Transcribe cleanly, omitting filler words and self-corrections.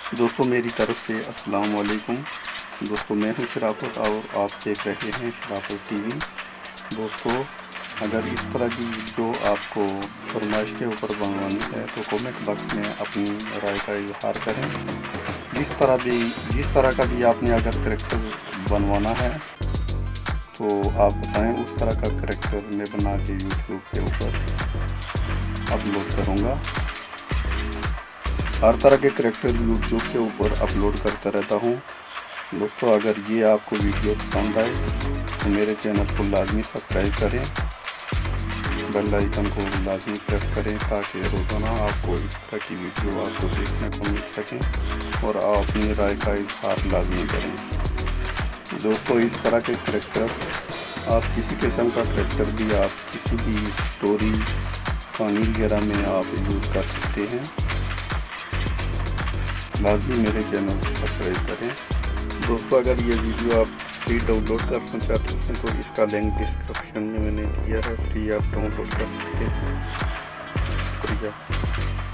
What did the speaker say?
दोस्तों मेरी तरफ से अस्सलाम वालेकुम। दोस्तों मैं हूं शराफत और आप देख रहे हैं शराफत टीवी। दोस्तों अगर इस तरह की वीडियो आपको फरमाइश के ऊपर बनवानी है तो कमेंट बॉक्स में अपनी राय का इजहार करें। जिस तरह का भी आपने अगर करैक्टर बनवाना है तो आप बताएं, उस तरह का करैक्टर मैं बना के यूट्यूब के ऊपर अपलोड करूँगा। हर तरह के करैक्टर यूट्यूब के ऊपर अपलोड करता रहता हूँ। दोस्तों अगर ये आपको वीडियो पसंद आए तो मेरे चैनल को लाजमी सब्सक्राइब करें, बेल आइकन को लाजमी प्रेस करें ताकि रोज़ाना आपको इस तरह की वीडियो आपको देखने को मिल सकें और आप अपनी राय का इजहार लाजमी करें। दोस्तों इस तरह के करैक्टर आप किसी किस्म का करैक्टर भी आप किसी भी स्टोरी कहानी वगैरह में आप यूज़ कर सकते हैं। लाजमी मेरे चैनल को सब्सक्राइब करें। दोस्तों अगर ये वीडियो आप फ्री डाउनलोड करना चाहते हैं तो इसका लिंक डिस्क्रिप्शन में मैंने दिया है, फ्री आप डाउनलोड कर सकते हैं। शुक्रिया।